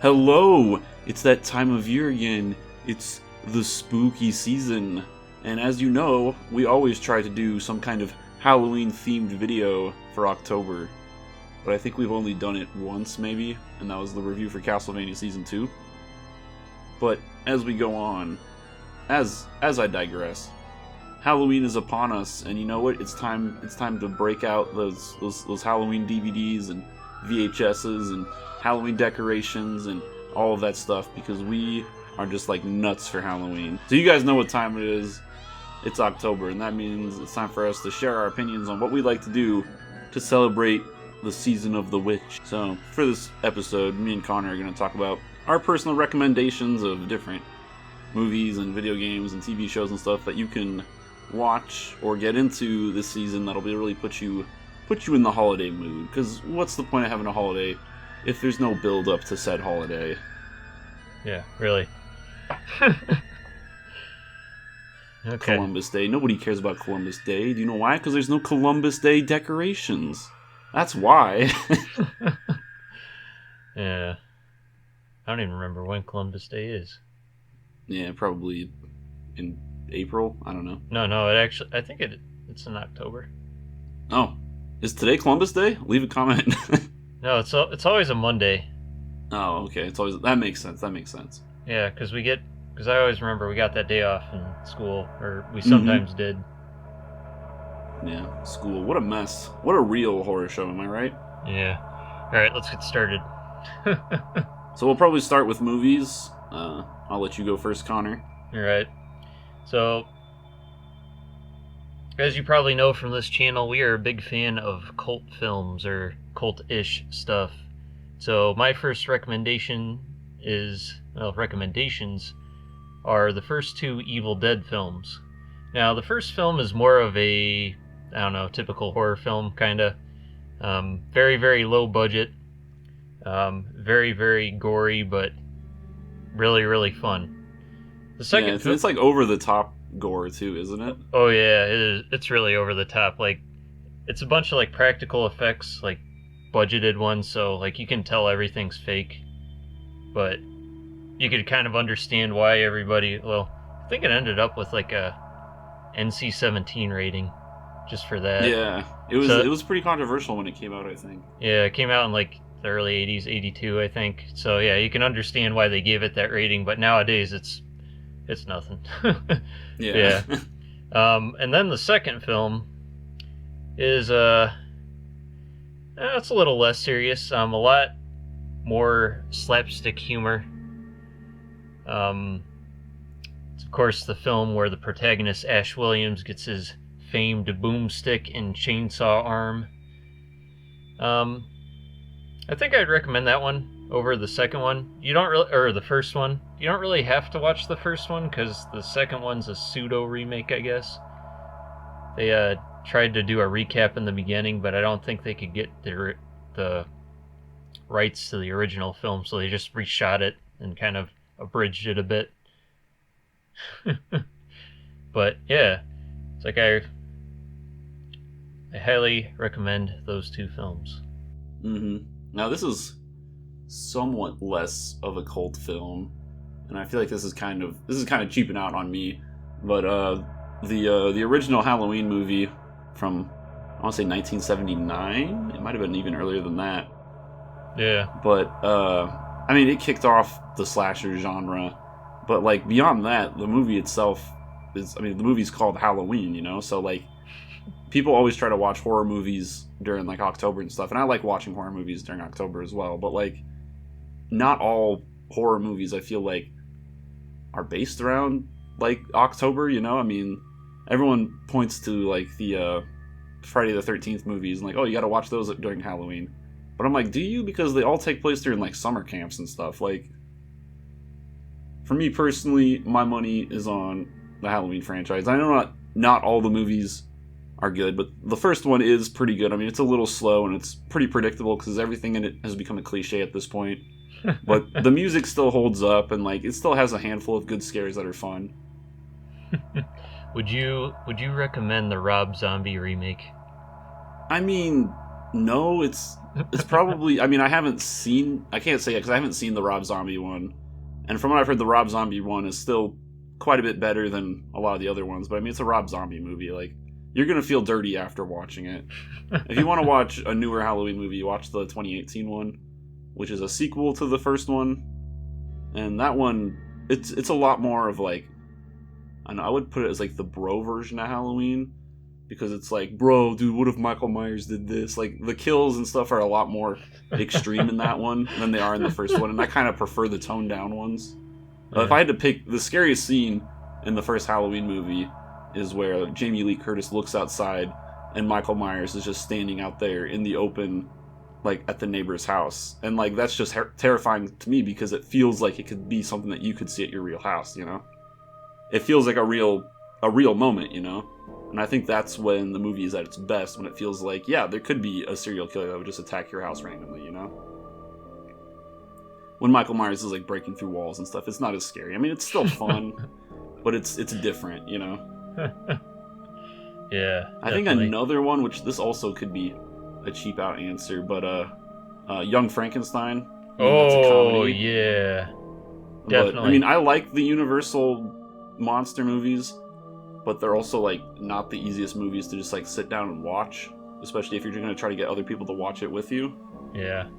Hello! It's that time of year again. It's the spooky season. And as you know, we always try to do some kind of Halloween-themed video for October. But I think we've only done it once, maybe, and that was the review for Castlevania Season 2. But as we go on, as I digress, Halloween is upon us, and you know what? It's time to break out those Halloween DVDs and VHSs and Halloween decorations and all of that stuff, because we are just like nuts for Halloween. So you guys know what time it is. It's October, and that means it's time for us to share our opinions on what we like to do to celebrate the season of the witch. So for this episode, me and Connor are going to talk about our personal recommendations of different movies and video games and TV shows and stuff that you can watch or get into this season that'll really put you in the holiday mood. Because what's the point of having a holiday if there's no build up to said holiday? Yeah, really. Okay. Columbus Day. Nobody cares about Columbus Day. Do you know why? Because there's no Columbus Day decorations. That's why. Yeah. I don't even remember when Columbus Day is. Yeah, probably in April. I don't know. No, I think it's in October. Oh. Is today Columbus Day? Leave a comment. No, it's always a Monday. Oh, okay. It's always that makes sense. Yeah, because I always remember we got that day off in school, or we sometimes did. Yeah, school. What a mess. What a real horror show, am I right? Yeah. Alright, let's get started. So we'll probably start with movies. I'll let you go first, Connor. Alright. So, as you probably know from this channel, we are a big fan of cult films, or cult-ish stuff. So my first recommendations are the first two Evil Dead films. Now, the first film is more of a, typical horror film, kinda. Very, very low budget. Very, very gory, but really, really fun. The second it's like over the top gore too, isn't it? Oh yeah, it is. It's really over the top. Like, it's a bunch of like practical effects, like budgeted ones, so like you can tell everything's fake, but you could kind of understand why everybody. Well, I think it ended up with like a NC-17 rating, just for that. Yeah, it was pretty controversial when it came out, I think. Yeah, it came out in like the early 80s, 82, I think. So yeah, you can understand why they gave it that rating, but nowadays it's nothing. Yeah. And then the second film is it's a little less serious. A lot more slapstick humor. It's of course the film where the protagonist Ash Williams gets his famed boomstick and chainsaw arm. I think I'd recommend that one over the second one. Or the first one. You don't really have to watch the first one, because the second one's a pseudo remake, I guess. They tried to do a recap in the beginning, but I don't think they could get the rights to the original film, so they just reshot it and kind of abridged it a bit. But yeah, it's like I highly recommend those two films. Now this is somewhat less of a cult film, and I feel like this is kind of cheaping out on me, but the original Halloween movie from, I want to say 1979. It might have been even earlier than that. Yeah. But I mean, it kicked off the slasher genre, but like beyond that, the movie itself the movie's called Halloween, so like people always try to watch horror movies during like October and stuff, and I like watching horror movies during October as well, but like not all horror movies I feel like are based around like October, I mean, everyone points to like the Friday the 13th movies and like, oh, you gotta watch those during Halloween. But I'm like, do you? Because they all take place during like summer camps and stuff. Like, for me personally, my money is on the Halloween franchise. I know not all the movies are good, but the first one is pretty good. I mean, it's a little slow and it's pretty predictable because everything in it has become a cliche at this point. But the music still holds up, and like it still has a handful of good scares that are fun. Would you recommend the Rob Zombie remake? I mean, No, it's probably. I mean, I can't say it because I haven't seen the Rob Zombie one, and from what I've heard, the Rob Zombie one is still quite a bit better than a lot of the other ones. But I mean, it's a Rob Zombie movie. Like, you're gonna feel dirty after watching it. If you want to watch a newer Halloween movie, watch the 2018 one, which is a sequel to the first one, and that one, it's a lot more of like, I would put it as like the bro version of Halloween. Because it's like, bro, dude, what if Michael Myers did this? Like, the kills and stuff are a lot more extreme in that one than they are in the first one, and I kind of prefer the toned-down ones. If I had to pick, the scariest scene in the first Halloween movie is where Jamie Lee Curtis looks outside, and Michael Myers is just standing out there in the open, like, at the neighbor's house. And, like, that's just terrifying to me because it feels like it could be something that you could see at your real house, you know? It feels like a real moment, you know? And I think that's when the movie is at its best, when it feels like, yeah, there could be a serial killer that would just attack your house randomly, you know? When Michael Myers is, like, breaking through walls and stuff, it's not as scary. I mean, it's still fun, but it's different, you know? Yeah, I think another one, which this also could be a cheap-out answer, but, Young Frankenstein. I mean, that's a comedy. Yeah. Definitely. But, I mean, I like the Universal monster movies, but they're also, like, not the easiest movies to just, like, sit down and watch, especially if you're going to try to get other people to watch it with you. Yeah.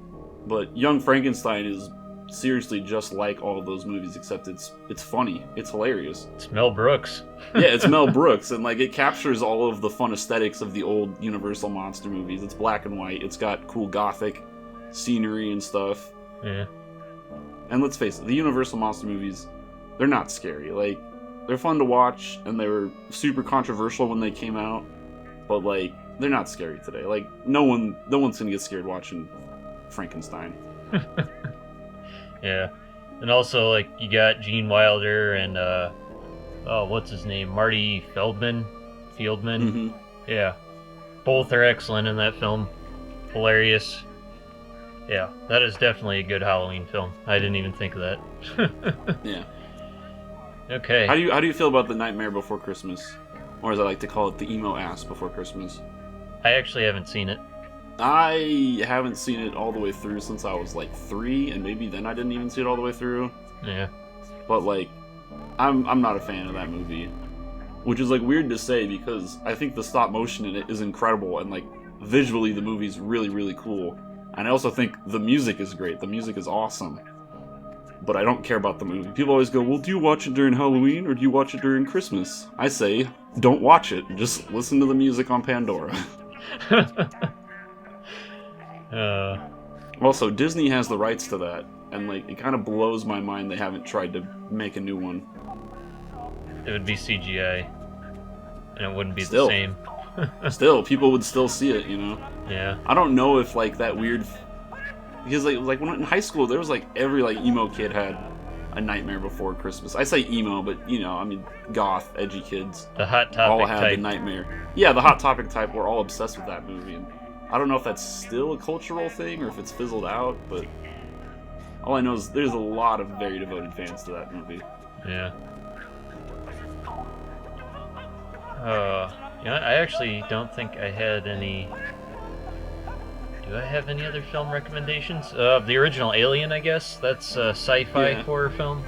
But Young Frankenstein is seriously just like all of those movies, except it's funny. It's hilarious. It's Mel Brooks. Yeah, it's Mel Brooks, and, like, it captures all of the fun aesthetics of the old Universal monster movies. It's black and white. It's got cool gothic scenery and stuff. Yeah. And let's face it, the Universal monster movies, they're not scary. Like, they're fun to watch, and they were super controversial when they came out, but, like, they're not scary today. Like, no one's gonna get scared watching Frankenstein. Yeah. And also, like, you got Gene Wilder and, what's his name? Marty Fieldman? Mm-hmm. Yeah. Both are excellent in that film. Hilarious. Yeah, that is definitely a good Halloween film. I didn't even think of that. Yeah. Okay. How do you feel about The Nightmare Before Christmas? Or as I like to call it, The Emo Ass Before Christmas? I actually haven't seen it. I haven't seen it all the way through since I was like 3, and maybe then I didn't even see it all the way through. Yeah. But like, I'm not a fan of that movie. Which is like weird to say because I think the stop motion in it is incredible, and like visually the movie's really, really cool. And I also think the music is great. The music is awesome. But I don't care about the movie. People always go, well, do you watch it during Halloween or do you watch it during Christmas? I say, don't watch it. Just listen to the music on Pandora. Also, Disney has the rights to that. And, like, it kind of blows my mind they haven't tried to make a new one. It would be CGI. And it wouldn't be Still. the same. Still, people would still see it, you know? Yeah. I don't know if, like, that weird... Because, like when in high school, there was, like, every, like, emo kid had A Nightmare Before Christmas. I say emo, but, you know, I mean, goth, edgy kids. The Hot Topic all had type. The Nightmare. Yeah, the Hot Topic type were all obsessed with that movie. And I don't know if that's still a cultural thing or if it's fizzled out, but all I know is there's a lot of very devoted fans to that movie. Yeah. I actually don't think I had any... Do I have any other film recommendations? The original Alien, I guess. That's a sci-fi horror film.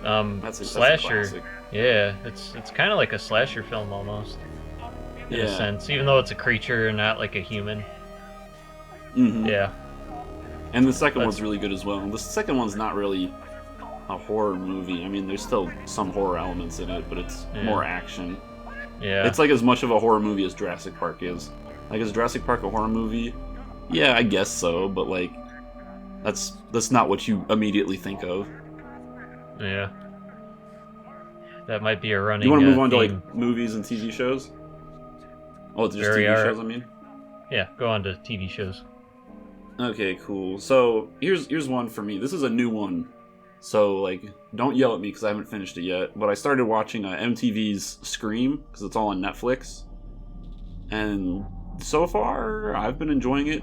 That's a slasher. classic. Yeah, it's kind of like a slasher film almost. In a Yeah. sense, even though it's a creature and not like a human. Mm-hmm. Yeah. And the second one's really good as well. The second one's not really a horror movie. I mean, there's still some horror elements in it, but it's more action. Yeah. It's like as much of a horror movie as Jurassic Park is. Like, is Jurassic Park a horror movie? Yeah, I guess so, but like, that's not what you immediately think of. Yeah. That might be a running. You want to move on to theme. like movies and TV shows? Oh, it's just Very TV shows, I mean? Yeah, go on to TV shows. Okay, cool. So, here's one for me. This is a new one. So, like, don't yell at me because I haven't finished it yet. But I started watching MTV's Scream because it's all on Netflix. And so far, I've been enjoying it.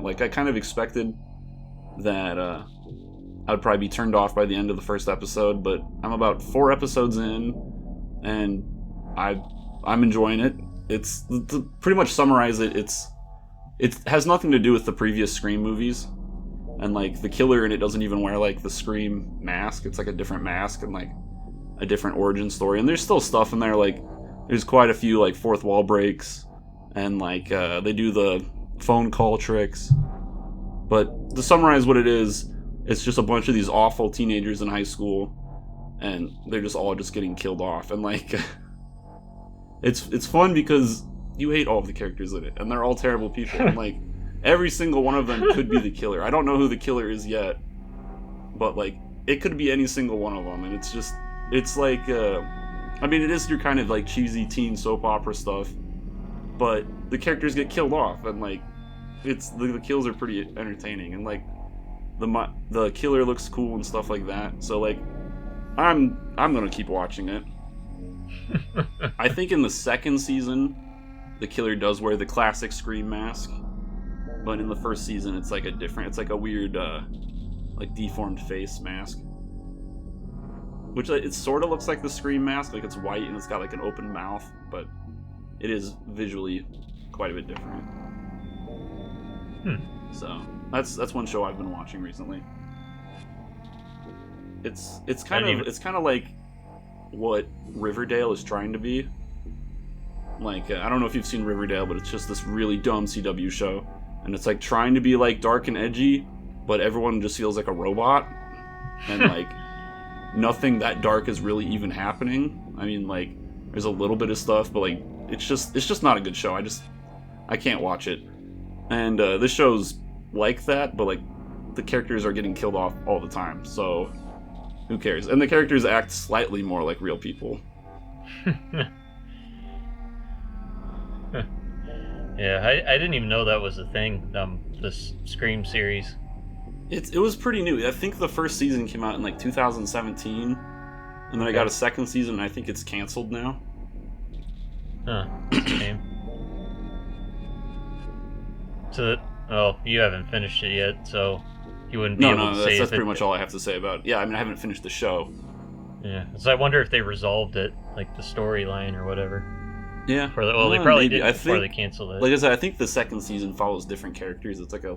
Like, I kind of expected that I'd probably be turned off by the end of the first episode. But I'm about 4 episodes in, and I'm enjoying it. It's to pretty much summarize it. It's it has nothing to do with the previous Scream movies. And, like, the killer in it doesn't even wear, like, the Scream mask. It's, like, a different mask and, like, a different origin story. And there's still stuff in there, like, there's quite a few, like, fourth wall breaks. And, like, they do the phone call tricks. But to summarize what it is, it's just a bunch of these awful teenagers in high school. And they're just all just getting killed off. And, like, it's fun because you hate all of the characters in it. And they're all terrible people. And, like, every single one of them could be the killer. I don't know who the killer is yet, but, like, it could be any single one of them. And it's like, I mean, it is your kind of, like, cheesy teen soap opera stuff, but the characters get killed off, and, like, the kills are pretty entertaining, and, like, the killer looks cool and stuff like that. So, like, I'm gonna keep watching it. I think in the second season, the killer does wear the classic Scream mask. But in the first season, it's like it's like a weird, like, deformed face mask. Which, it sort of looks like the Scream mask, like it's white and it's got, like, an open mouth, but it is visually quite a bit different. So, that's one show I've been watching recently. It's kind of like what Riverdale is trying to be. Like, I don't know if you've seen Riverdale, but it's just this really dumb CW show. And it's, like, trying to be, like, dark and edgy, but everyone just feels like a robot. And, like, nothing that dark is really even happening. I mean, like, there's a little bit of stuff, but, like, it's just not a good show. I can't watch it. And this show's like that, but, like, the characters are getting killed off all the time, so who cares? And the characters act slightly more like real people. Yeah, I didn't even know that was a thing, this Scream series. It was pretty new. I think the first season came out in, like, 2017, and then I got a second season, and I think it's canceled now. Huh, shame. So, you haven't finished it yet, so you wouldn't be able to say that's pretty much all I have to say about it. Yeah, I mean, I haven't finished the show. Yeah, so I wonder if they resolved it, like the storyline or whatever. Yeah. They probably did before they canceled it. Like I said, I think the second season follows different characters. It's like a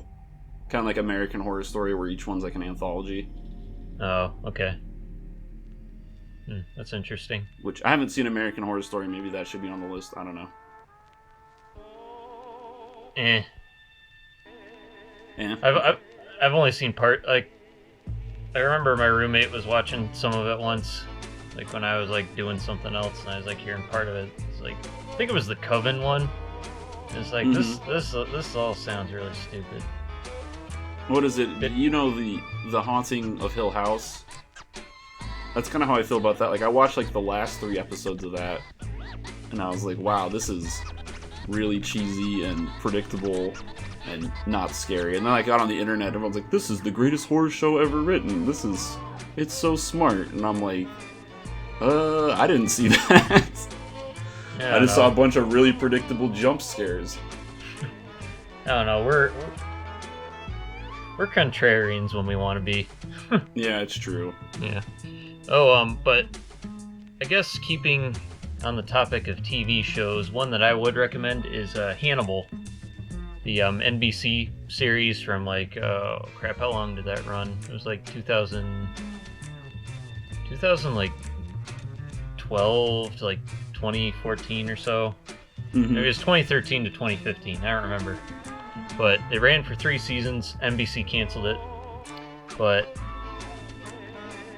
kind of like American Horror Story, where each one's like an anthology. Oh, okay. That's interesting. Which I haven't seen American Horror Story. Maybe that should be on the list. I don't know. Yeah. I've only seen part. Like, I remember my roommate was watching some of it once, like when I was, like, doing something else, and I was, like, hearing part of it. It's like, I think it was the Coven one. It's like, this all sounds really stupid. What is it? You know, the Haunting of Hill House? That's kind of how I feel about that. Like, I watched, like, the last 3 episodes of that, and I was like, wow, this is really cheesy and predictable and not scary. And then I got on the internet, everyone's like, this is the greatest horror show ever written. It's so smart. And I'm like, I didn't see that. Yeah, I just saw a bunch of really predictable jump scares. I don't know, we're contrarians when we want to be. Yeah, it's true. Yeah. But I guess keeping on the topic of TV shows, one that I would recommend is Hannibal, the NBC series from, like, how long did that run? It was like 2012 to like 2014 or so. Mm-hmm. It was 2013 to 2015. I don't remember. But it ran for 3 seasons. NBC canceled it. But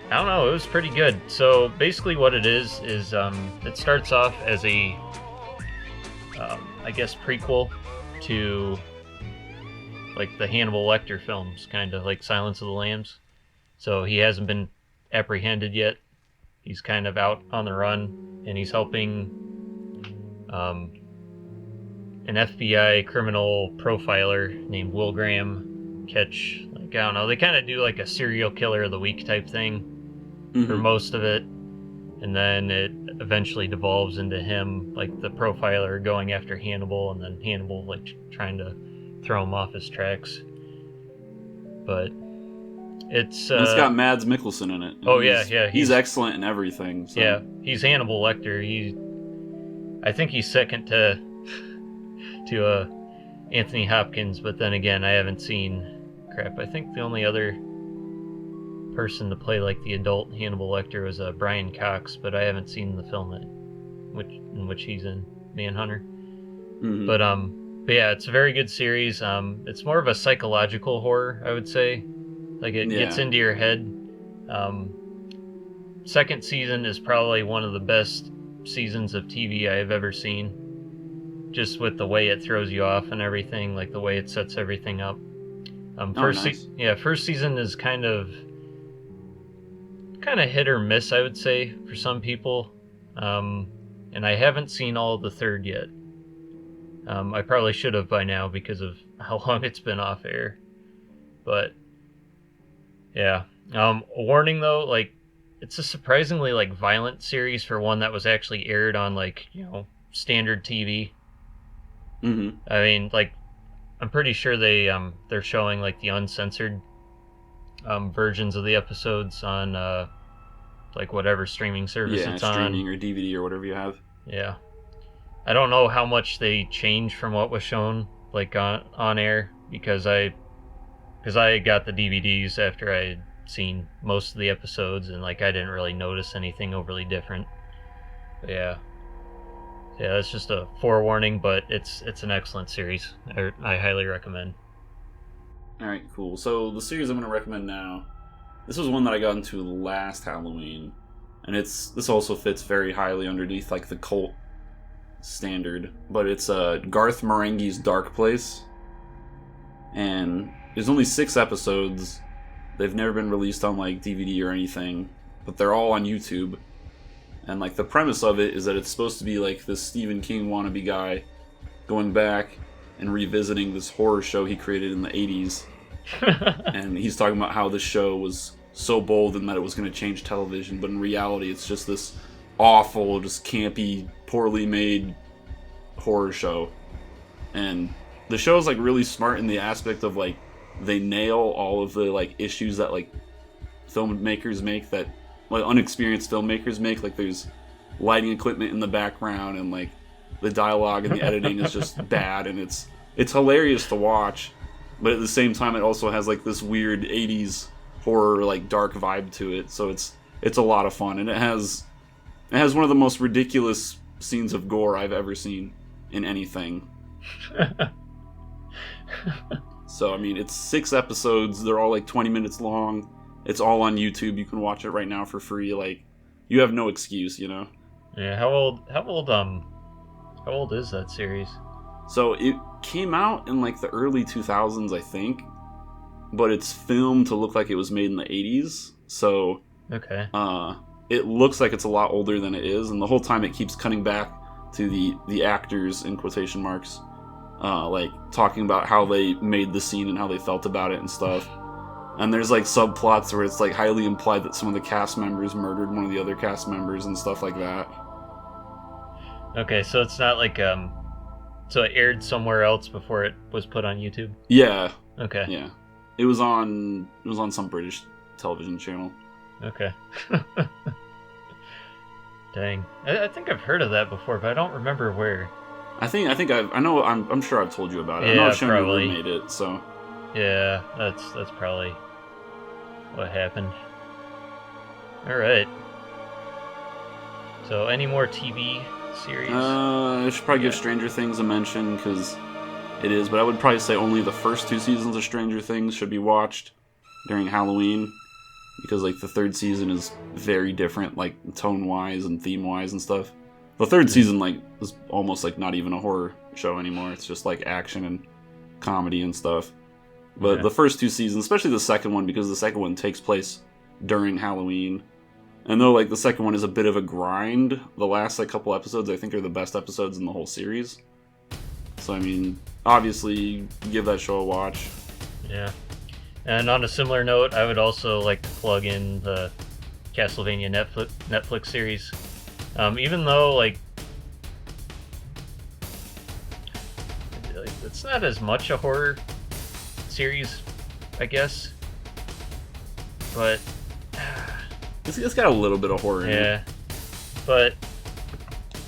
I don't know, it was pretty good. So basically what it is it starts off as a, I guess, prequel to, like, the Hannibal Lecter films, kind of like Silence of the Lambs. So he hasn't been apprehended yet. He's kind of out on the run, and he's helping an FBI criminal profiler named Will Graham catch, like, I don't know, they kind of do like a serial killer of the week type thing for most of it, and then it eventually devolves into him, like, the profiler going after Hannibal, and then Hannibal, like, trying to throw him off his tracks. But it's got Mads Mikkelsen in it. Oh, yeah, he's excellent in everything. So. Yeah, he's Hannibal Lecter. I think he's second to Anthony Hopkins, but then again, I haven't seen. Crap, I think the only other person to play like the adult Hannibal Lecter was Brian Cox, but I haven't seen the film in which he's in, Manhunter. Mhm. But yeah, it's a very good series. It's more of a psychological horror, I would say. Like it gets into your head. Second season is probably one of the best seasons of TV I have ever seen. Just with the way it throws you off and everything, like the way it sets everything up. First season is kind of hit or miss, I would say, for some people. And I haven't seen all of the third yet. I probably should have by now because of how long it's been off air. But yeah. A warning though, like it's a surprisingly like violent series for one that was actually aired on like, standard TV. Mm-hmm. I mean, like I'm pretty sure they're showing like the uncensored versions of the episodes on like whatever streaming service it's on. Yeah, streaming or DVD or whatever you have. Yeah. I don't know how much they changed from what was shown like on air because I got the DVDs after I had seen most of the episodes and like I didn't really notice anything overly different. But yeah, that's just a forewarning, but it's an excellent series. I highly recommend. All right, cool. So the series I'm going to recommend now, this was one that I got into last Halloween, and this also fits very highly underneath like the cult standard, but it's Garth Marenghi's Dark Place, and there's only 6 episodes. They've never been released on like DVD or anything, but they're all on YouTube. And like the premise of it is that it's supposed to be like this Stephen King wannabe guy going back and revisiting this horror show he created in the 80s. And he's talking about how this show was so bold and that it was going to change television, but in reality it's just this awful, just campy, poorly made horror show. And the show is like really smart in the aspect of like they nail all of the like issues that like filmmakers make, that like unexperienced filmmakers make. Like there's lighting equipment in the background and like the dialogue and the editing is just bad, and it's hilarious to watch, but at the same time it also has like this weird 80s horror like dark vibe to it. So it's a lot of fun, and it has one of the most ridiculous scenes of gore I've ever seen in anything. So I mean, it's 6 episodes, they're all like 20 minutes long. It's all on YouTube. You can watch it right now for free. Like, you have no excuse, Yeah, how old is that series? So it came out in like the early 2000s, I think, but it's filmed to look like it was made in the 80s. So okay. It looks like it's a lot older than it is, and the whole time it keeps cutting back to the actors in quotation marks, like talking about how they made the scene and how they felt about it and stuff. And there's like subplots where it's like highly implied that some of the cast members murdered one of the other cast members and stuff like that. Okay, so it's not like so it aired somewhere else before it was put on YouTube? Yeah. Okay. Yeah. It was on some British television channel. Okay. Dang. I think I've heard of that before, but I don't remember where. I'm sure I've told you about it. Yeah, I know I've shown probably. your roommate it, so. Yeah, that's probably what happened. Alright. So, any more TV series? I should probably give Stranger Things a mention, because it is, but I would probably say only the first 2 seasons of Stranger Things should be watched during Halloween, because like the 3rd season is very different, like tone-wise and theme-wise and stuff. The 3rd season like is almost like not even a horror show anymore. It's just like action and comedy and stuff. But the first 2 seasons, especially the second one, because the second one takes place during Halloween. And though like the second one is a bit of a grind, the last like couple episodes I think are the best episodes in the whole series. So I mean, obviously give that show a watch. Yeah. And on a similar note, I would also like to plug in the Castlevania Netflix series. Even though like it's not as much a horror series, I guess, but it's got a little bit of horror in it. But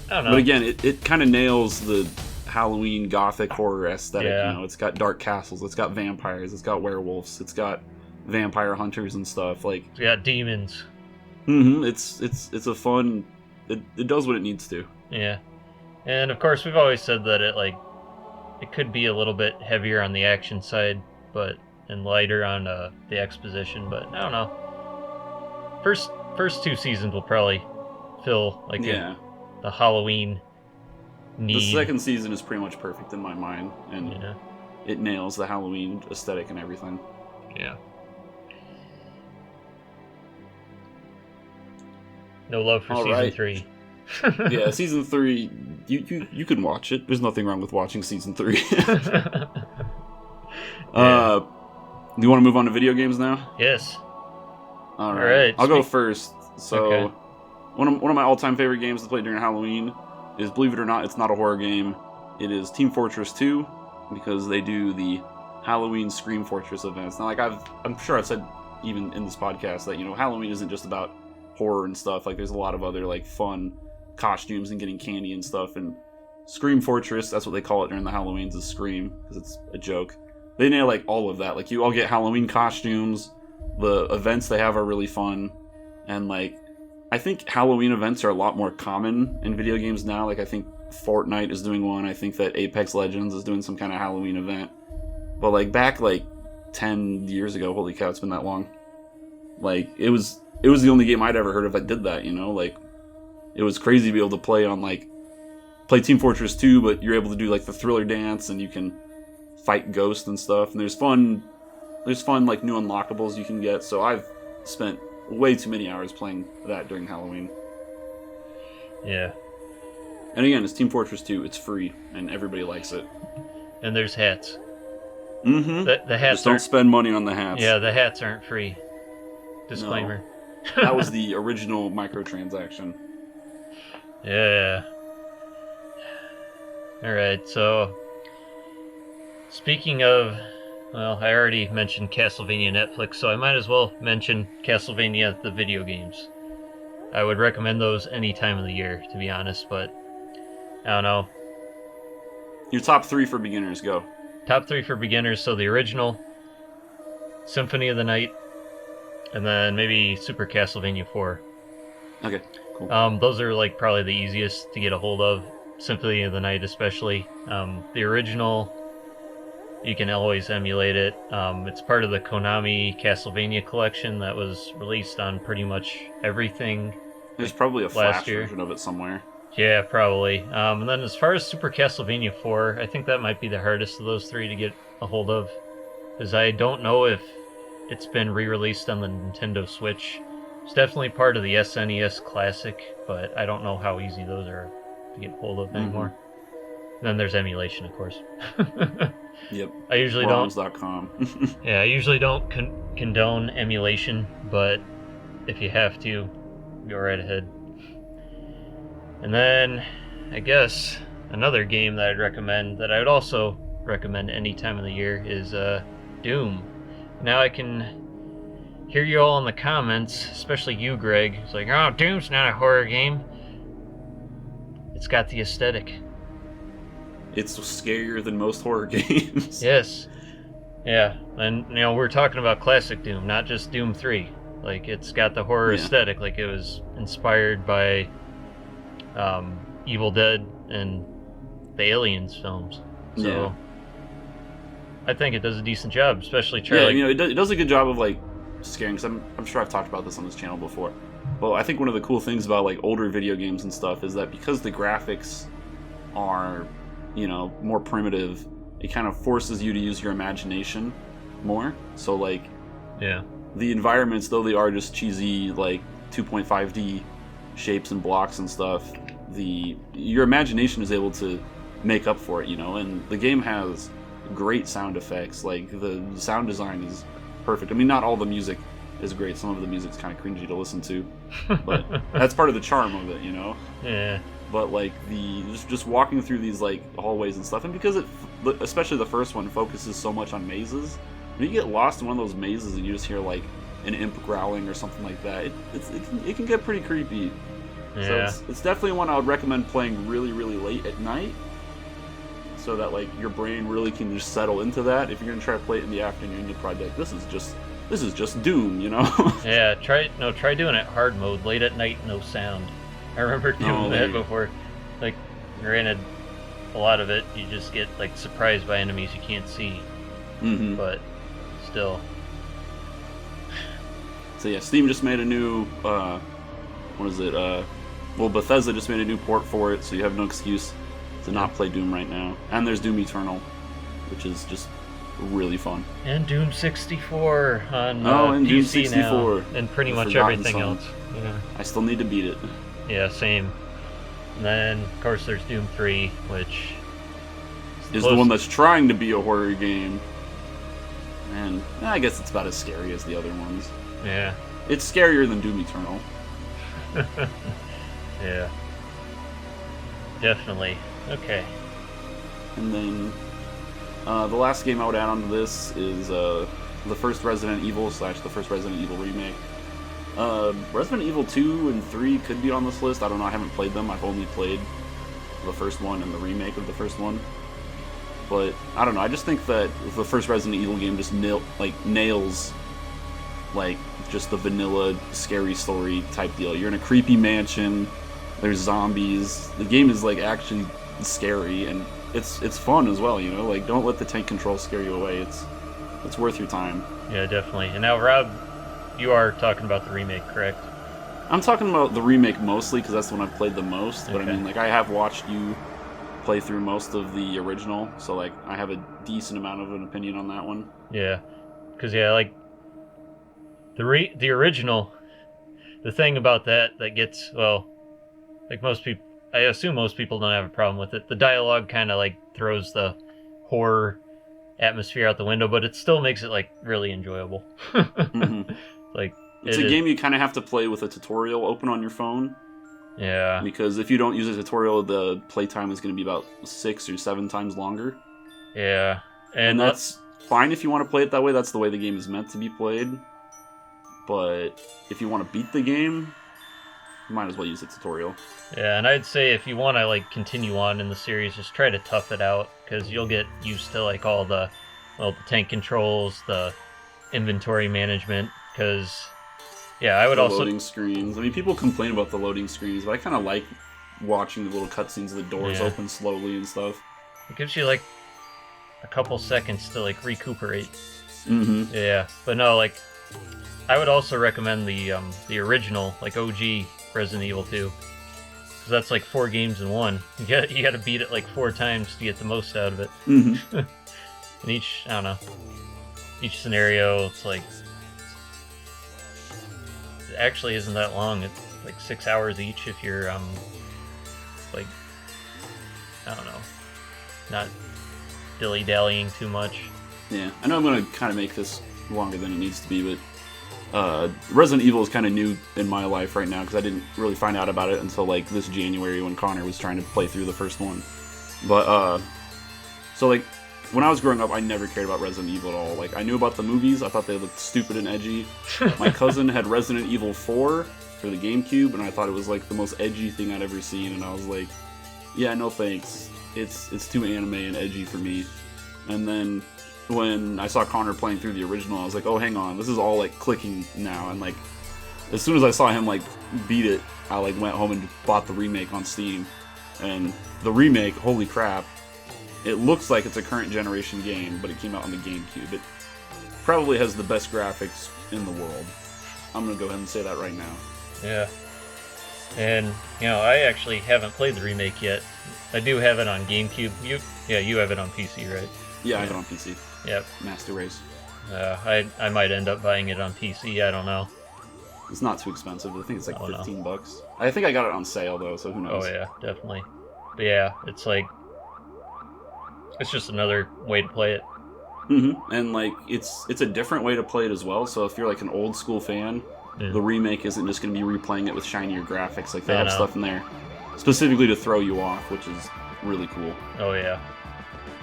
I don't know. But again, it kind of nails the Halloween gothic horror aesthetic. Yeah. You know, it's got dark castles, it's got vampires, it's got werewolves, it's got vampire hunters and stuff. Like, It's got demons. it's a fun. It does what it needs to. Yeah. And of course, we've always said that it could be a little bit heavier on the action side, and lighter on the exposition. But I don't know. First 2 seasons will probably fill like the Halloween need. The second season is pretty much perfect in my mind, and Yeah. it nails the Halloween aesthetic and everything. Yeah. No love for All season right. 3. Yeah, season 3, you can watch it. There's nothing wrong with watching season 3. Yeah. Do you want to move on to video games now? Yes. All right. I'll go first. So, Okay. one of my all-time favorite games to play during Halloween is, believe it or not, it's not a horror game. It is Team Fortress 2, because they do the Halloween Scream Fortress events. Now, like I'm sure I've said even in this podcast that, you know, Halloween isn't just about horror and stuff. Like, there's a lot of other like fun costumes and getting candy and stuff. And Scream Fortress, that's what they call it during the Halloweens, is Scream, because it's a joke. They nail like all of that. Like, you all get Halloween costumes. The events they have are really fun, and like, I think Halloween events are a lot more common in video games now. Like, I think Fortnite is doing one. I think that Apex Legends is doing some kind of Halloween event. But like back like 10 years ago, holy cow, it's been that long. Like, it was the only game I'd ever heard of that did that, you know? Like, it was crazy to be able to play Team Fortress 2, but you're able to do like the thriller dance, and you can fight ghosts and stuff, and there's fun like new unlockables you can get. So I've spent way too many hours playing that during Halloween. Yeah. And again, it's Team Fortress 2, it's free, and everybody likes it. And there's hats. Mm-hmm. The hats Just don't aren't, spend money on the hats. Yeah, the hats aren't free. Disclaimer. That was the original microtransaction. Yeah. Alright, so speaking of, well, I already mentioned Castlevania Netflix, so I might as well mention Castlevania the video games. I would recommend those any time of the year, to be honest, but I don't know. Your top 3 for beginners, go. Top 3 for beginners, so the original, Symphony of the Night, and then maybe Super Castlevania 4. Okay, cool. Those are like probably the easiest to get a hold of. Symphony of the Night especially. The original, you can always emulate it. It's part of the Konami Castlevania collection that was released on pretty much everything. There's probably a Flash year. version of it somewhere. Yeah, probably. And then as far as Super Castlevania 4, I think that might be the hardest of those 3 to get a hold of, because I don't know if it's been re-released on the Nintendo Switch. It's definitely part of the SNES Classic, but I don't know how easy those are to get hold of anymore. Then there's emulation, of course. Yep. I usually don't. ROMs.com. Yeah, I usually don't condone emulation, but if you have to, go right ahead. And then, I guess, another game that I'd recommend, that I would also recommend any time of the year, is Doom. Now I can hear you all in the comments, especially you, Greg. It's like, oh, Doom's not a horror game. It's got the aesthetic. It's scarier than most horror games. Yes. Yeah, and you know, we're talking about classic Doom, not just Doom 3. Like, it's got the horror aesthetic, like it was inspired by Evil Dead and the Aliens films. So I think it does a decent job, especially Charlie. Yeah, you know, it does a good job of like scaring. Cause I'm sure I've talked about this on this channel before. But I think one of the cool things about like older video games and stuff is that because the graphics are, you know, more primitive, it kind of forces you to use your imagination more. So like, the environments, though they are just cheesy like 2.5D shapes and blocks and stuff, your imagination is able to make up for it, you know. And the game has great sound effects. Like, the sound design is perfect. I mean, not all the music is great. Some of the music's kind of cringy to listen to, but that's part of the charm of it, you know. Yeah. But like just walking through these like hallways and stuff, and because especially the first one focuses so much on mazes, when you get lost in one of those mazes and you just hear like an imp growling or something like that, it can get pretty creepy. Yeah. So it's definitely one I would recommend playing really, really late at night. so that like your brain really can just settle into that. If you're gonna try to play it in the afternoon, you'll probably be like, this is just Doom, you know? Yeah, try doing it hard mode, late at night, no sound. I remember doing that before. Like, granted, a lot of it you just get like surprised by enemies you can't see, but still. So yeah, Steam just made a new well, Bethesda just made a new port for it, so you have no excuse to not play Doom right now. And there's Doom Eternal, which is just really fun. And Doom 64 on and PC Doom 64 now, and pretty much everything else. Yeah. I still need to beat it. Yeah, same. And then, of course, there's Doom 3, which is the one that's trying to be a horror game. And I guess it's about as scary as the other ones. Yeah. It's scarier than Doom Eternal. Yeah. Definitely. Okay. And then the last game I would add on to this is the first Resident Evil / the first Resident Evil remake. Resident Evil 2 and 3 could be on this list. I don't know. I haven't played them. I've only played the first one and the remake of the first one. But I don't know. I just think that the first Resident Evil game just nails like just the vanilla scary story type deal. You're in a creepy mansion. There's zombies. The game is like actually scary, and it's fun as well. You know, like don't let the tank control scare you away. It's worth your time. Yeah, definitely. And now, Rob, you are talking about the remake, correct? I'm talking about the remake mostly because that's the one I've played the most. But Okay. I mean, like I have watched you play through most of the original, so like I have a decent amount of an opinion on that one. Yeah, because like the original, the thing about that gets, well, like most people, I assume most people don't have a problem with it. The dialogue kind of like throws the horror atmosphere out the window, but it still makes it like really enjoyable. Like It's a game you kind of have to play with a tutorial open on your phone. Yeah. Because if you don't use a tutorial, the playtime is going to be about 6 or 7 times longer. Yeah. And that's fine if you want to play it that way. That's the way the game is meant to be played. But if you want to beat the game, you might as well use a tutorial. Yeah, and I'd say if you want to like continue on in the series, just try to tough it out, because you'll get used to like all the tank controls, the inventory management, because I would also loading screens. I mean, people complain about the loading screens, but I kind of like watching the little cutscenes of the doors open slowly and stuff. It gives you like a couple seconds to like recuperate. Mm-hmm. Yeah, but no, like I would also recommend the original, like OG Resident Evil 2, because that's like 4 games in one. You got to beat it like 4 times to get the most out of it. Mm-hmm. And each scenario, it's like, it actually isn't that long. It's like 6 hours each if you're like, I don't know, not dilly-dallying too much. Yeah, I know I'm going to kind of make this longer than it needs to be, but Resident Evil is kind of new in my life right now because I didn't really find out about it until like this January when Connor was trying to play through the first one. But so like when I was growing up, I never cared about Resident Evil at all. Like I knew about the movies, I thought they looked stupid and edgy. My cousin had Resident Evil 4 for the GameCube, and I thought it was like the most edgy thing I'd ever seen, and I was like, yeah, no thanks. It's too anime and edgy for me. And then when I saw Connor playing through the original, I was like, oh, hang on, this is all like clicking now. And like as soon as I saw him like beat it, I like went home and bought the remake on Steam. And the remake, holy crap, it looks like it's a current generation game, but it came out on the GameCube. It probably has the best graphics in the world. I'm gonna go ahead and say that right now. Yeah. And I actually haven't played the remake yet. I do have it on GameCube. You have it on PC, right? Yeah, I have it on PC. Yep. Master Race. I might end up buying it on PC. I don't know. It's not too expensive. I think it's like Oh, no. $15. I think I got it on sale though, so who knows? Oh yeah, definitely. But yeah, it's like, it's just another way to play it. Mm-hmm. And like it's a different way to play it as well. So if you're like an old school fan, the remake isn't just going to be replaying it with shinier graphics. Like they have stuff in there specifically to throw you off, which is really cool. Oh yeah,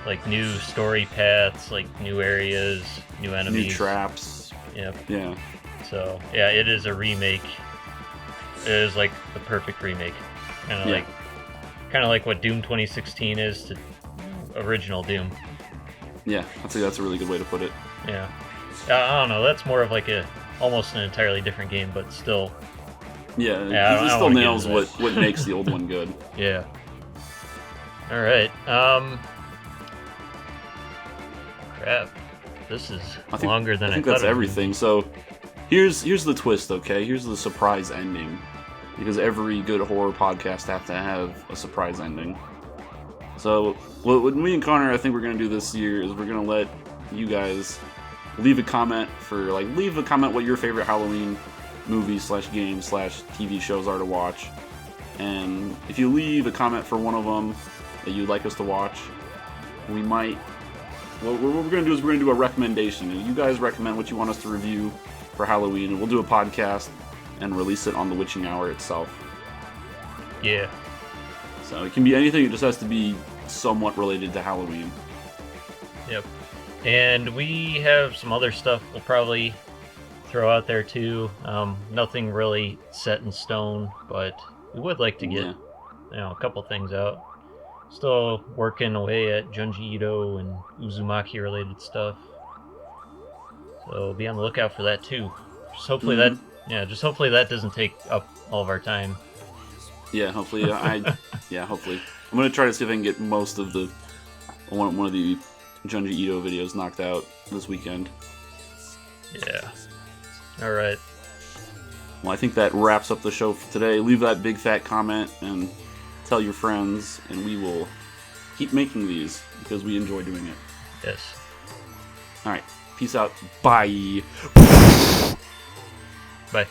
like new story paths, like new areas, new enemies, New traps. Yep. Yeah. So yeah, it is a remake. It is like the perfect remake, kind of like what Doom 2016 is to original Doom. Yeah, I'd say that's a really good way to put it. Yeah. I don't know. That's more of like almost an entirely different game, but still. Yeah, I it still don't wanna get nails into what makes the old one good. Yeah. All right. Crap. This is longer than I thought. I think that's everything. So here's the twist, okay? Here's the surprise ending. Because every good horror podcast have to have a surprise ending. So what me and Connor I think we're gonna do this year is we're gonna let you guys leave a comment what your favorite Halloween movies / games / TV shows are to watch. And if you leave a comment for one of them that you'd like us to watch, we might. What we're going to do is we're going to do a recommendation. And you guys recommend what you want us to review for Halloween, and we'll do a podcast and release it on the Witching Hour itself. Yeah. So it can be anything. It just has to be somewhat related to Halloween. Yep. And we have some other stuff we'll probably throw out there too. Nothing really set in stone, but we would like to get a couple things out. Still working away at Junji Ito and Uzumaki related stuff. So be on the lookout for that too. Just hopefully hopefully that doesn't take up all of our time. Yeah, hopefully hopefully. I'm gonna try to see if I can get most of the one of the Junji Ito videos knocked out this weekend. Yeah. All right. Well, I think that wraps up the show for today. Leave that big fat comment and tell your friends, and we will keep making these because we enjoy doing it. Yes. All right. Peace out. Bye. Bye.